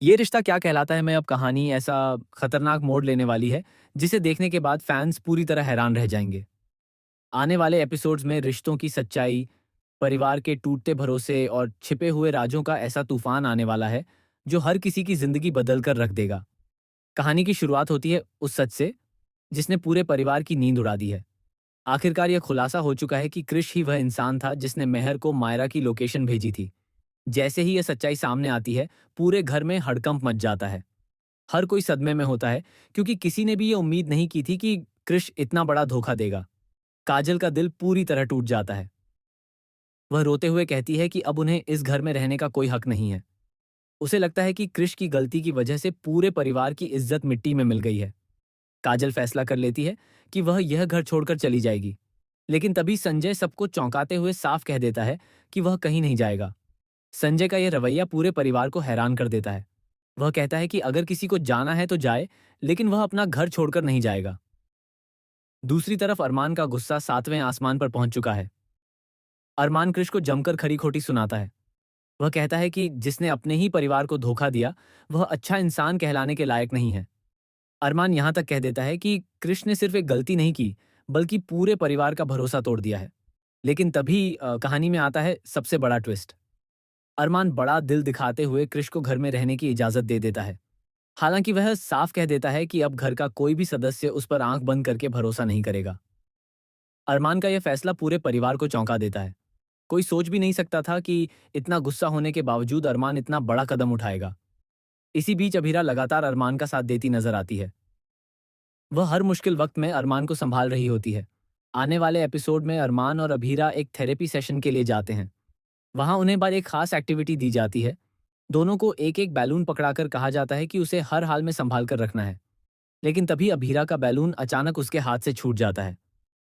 ये रिश्ता क्या कहलाता है में अब कहानी ऐसा खतरनाक मोड़ लेने वाली है, जिसे देखने के बाद फैंस पूरी तरह हैरान रह जाएंगे। आने वाले एपिसोड्स में रिश्तों की सच्चाई, परिवार के टूटते भरोसे और छिपे हुए राजों का ऐसा तूफान आने वाला है, जो हर किसी की जिंदगी बदल कर रख देगा। कहानी की शुरुआत होती है उस सच से, जिसने पूरे परिवार की नींद उड़ा दी है। आखिरकार यह खुलासा हो चुका है कि क्रिश ही वह इंसान था जिसने मेहर को मायरा की लोकेशन भेजी थी। जैसे ही यह सच्चाई सामने आती है, पूरे घर में हड़कंप मच जाता है। हर कोई सदमे में होता है, क्योंकि किसी ने भी ये उम्मीद नहीं की थी कि क्रिश इतना बड़ा धोखा देगा। काजल का दिल पूरी तरह टूट जाता है। वह रोते हुए कहती है कि अब उन्हें इस घर में रहने का कोई हक नहीं है। उसे लगता है कि क्रिश की गलती की वजह से पूरे परिवार की इज्जत मिट्टी में मिल गई है। काजल फैसला कर लेती है कि वह यह घर छोड़कर चली जाएगी। लेकिन तभी संजय सबको चौंकाते हुए साफ कह देता है कि वह कहीं नहीं जाएगा। संजय का यह रवैया पूरे परिवार को हैरान कर देता है। वह कहता है कि अगर किसी को जाना है तो जाए, लेकिन वह अपना घर छोड़कर नहीं जाएगा। दूसरी तरफ अरमान का गुस्सा सातवें आसमान पर पहुंच चुका है। अरमान कृष को जमकर खरी खोटी सुनाता है। वह कहता है कि जिसने अपने ही परिवार को धोखा दिया, वह अच्छा इंसान कहलाने के लायक नहीं है। अरमान यहां तक कह देता है कि कृष ने सिर्फ एक गलती नहीं की, बल्कि पूरे परिवार का भरोसा तोड़ दिया है। लेकिन तभी कहानी में आता है सबसे बड़ा ट्विस्ट। अरमान बड़ा दिल दिखाते हुए कृष को घर में रहने की इजाजत दे देता है। हालांकि वह साफ कह देता है कि अब घर का कोई भी सदस्य उस पर आंख बंद करके भरोसा नहीं करेगा। अरमान का यह फैसला पूरे परिवार को चौंका देता है। कोई सोच भी नहीं सकता था कि इतना गुस्सा होने के बावजूद अरमान इतना बड़ा कदम उठाएगा। इसी बीच अभीरा लगातार अरमान का साथ देती नजर आती है। वह हर मुश्किल वक्त में अरमान को संभाल रही होती है। आने वाले एपिसोड में अरमान और अभीरा एक थेरेपी सेशन के लिए जाते हैं। वहां उन्हें बाद एक खास एक्टिविटी दी जाती है। दोनों को एक एक बैलून पकड़ाकर कहा जाता है कि उसे हर हाल में संभाल कर रखना है। लेकिन तभी अभीरा का बैलून अचानक उसके हाथ से छूट जाता है।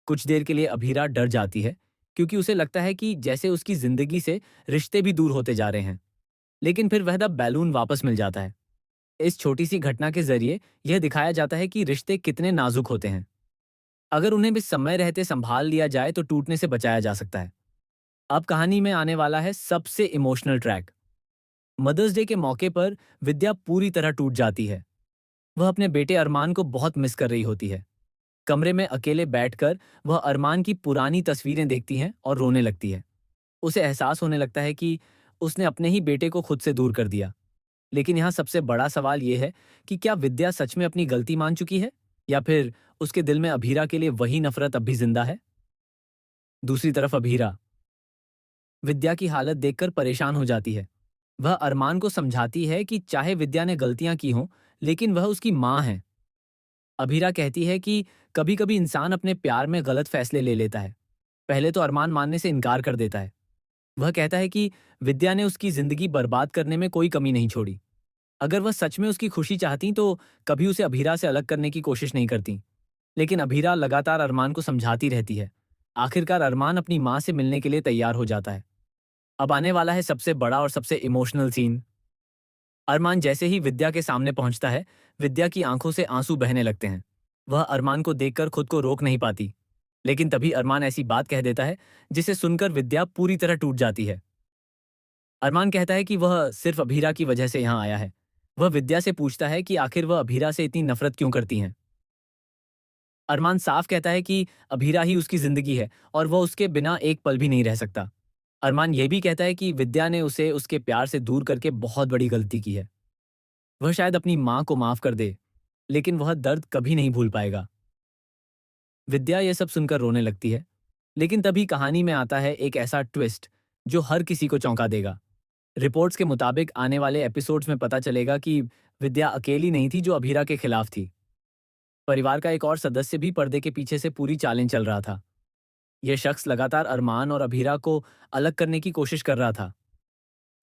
कुछ देर के लिए अभीरा डर जाती है, क्योंकि उसे लगता है कि जैसे उसकी जिंदगी से रिश्ते भी दूर होते जा रहे हैं। लेकिन फिर वह बैलून वापस मिल जाता है। इस छोटी सी घटना के जरिए यह दिखाया जाता है कि रिश्ते कितने नाजुक होते हैं। अगर उन्हें भी समय रहते संभाल लिया जाए तो टूटने से बचाया जा सकता है। अब कहानी में आने वाला है सबसे इमोशनल ट्रैक। मदर्स डे के मौके पर विद्या पूरी तरह टूट जाती है। वह अपने बेटे अरमान को बहुत मिस कर रही होती है। कमरे में अकेले बैठकर वह अरमान की पुरानी तस्वीरें देखती हैं और रोने लगती है। उसे एहसास होने लगता है कि उसने अपने ही बेटे को खुद से दूर कर दिया। लेकिन यहाँ सबसे बड़ा सवाल यह है कि क्या विद्या सच में अपनी गलती मान चुकी है, या फिर उसके दिल में अभीरा के लिए वही नफरत अब भी जिंदा है। दूसरी तरफ अभीरा विद्या की हालत देखकर परेशान हो जाती है। वह अरमान को समझाती है कि चाहे विद्या ने गलतियां की हों, लेकिन वह उसकी मां है। अभीरा कहती है कि कभी-कभी इंसान अपने प्यार में गलत फैसले ले लेता है। पहले तो अरमान मानने से इनकार कर देता है। वह कहता है कि विद्या ने उसकी जिंदगी बर्बाद करने में कोई कमी नहीं छोड़ी। अगर वह सच में उसकी खुशी चाहती तो कभी उसे अभीरा से अलग करने की कोशिश नहीं करती। लेकिन अभीरा लगातार अरमान को समझाती रहती है। आखिरकार अरमान अपनी मां से मिलने के लिए तैयार हो जाता है। अब आने वाला है सबसे बड़ा और सबसे इमोशनल सीन। अरमान जैसे ही विद्या के सामने पहुंचता है, विद्या की आंखों से आंसू बहने लगते हैं। वह अरमान को देखकर खुद को रोक नहीं पाती। लेकिन तभी अरमान ऐसी बात कह देता है जिसे सुनकर विद्या पूरी तरह टूट जाती है। अरमान कहता है कि वह सिर्फ अभीरा की वजह से यहाँ आया है। वह विद्या से पूछता है कि आखिर वह अभीरा से इतनी नफरत क्यों करती हैं। अरमान साफ कहता है कि अभीरा ही उसकी जिंदगी है और वह उसके बिना एक पल भी नहीं रह सकता। अरमान यह भी कहता है कि विद्या ने उसे उसके प्यार से दूर करके बहुत बड़ी गलती की है। वह शायद अपनी मां को माफ कर दे, लेकिन वह दर्द कभी नहीं भूल पाएगा। विद्या यह सब सुनकर रोने लगती है। लेकिन तभी कहानी में आता है एक ऐसा ट्विस्ट जो हर किसी को चौंका देगा। रिपोर्ट्स के मुताबिक आने वाले एपिसोड्स में पता चलेगा कि विद्या अकेली नहीं थी जो अभीरा के खिलाफ थी। परिवार का एक और सदस्य भी पर्दे के पीछे से पूरी चालें चल रहा था। यह शख्स लगातार अरमान और अभीरा को अलग करने की कोशिश कर रहा था।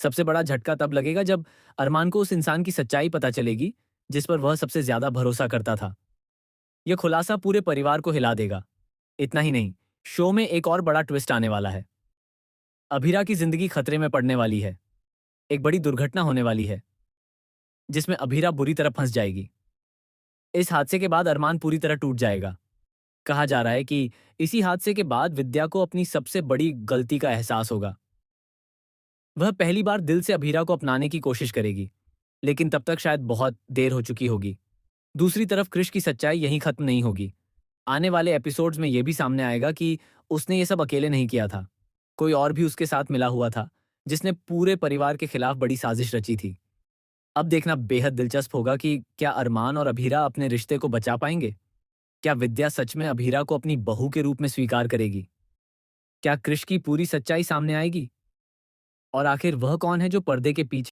सबसे बड़ा झटका तब लगेगा जब अरमान को उस इंसान की सच्चाई पता चलेगी जिस पर वह सबसे ज्यादा भरोसा करता था। यह खुलासा पूरे परिवार को हिला देगा। इतना ही नहीं, शो में एक और बड़ा ट्विस्ट आने वाला है। अभीरा की जिंदगी खतरे में पड़ने वाली है। एक बड़ी दुर्घटना होने वाली है, जिसमें अभीरा बुरी तरह फंस जाएगी। इस हादसे के बाद अरमान पूरी तरह टूट जाएगा। कहा जा रहा है कि इसी हादसे के बाद विद्या को अपनी सबसे बड़ी गलती का एहसास होगा। वह पहली बार दिल से अभीरा को अपनाने की कोशिश करेगी। लेकिन तब तक शायद बहुत देर हो चुकी होगी। दूसरी तरफ क्रिश की सच्चाई यहीं खत्म नहीं होगी। आने वाले एपिसोड्स में ये भी सामने आएगा कि उसने ये सब अकेले नहीं किया था। कोई और भी उसके साथ मिला हुआ था, जिसने पूरे परिवार के खिलाफ बड़ी साजिश रची थी। अब देखना बेहद दिलचस्प होगा कि क्या अरमान और अभीरा अपने रिश्ते को बचा पाएंगे? क्या विद्या सच में अभीरा को अपनी बहू के रूप में स्वीकार करेगी? क्या क्रिश की पूरी सच्चाई सामने आएगी? और आखिर वह कौन है जो पर्दे के पीछे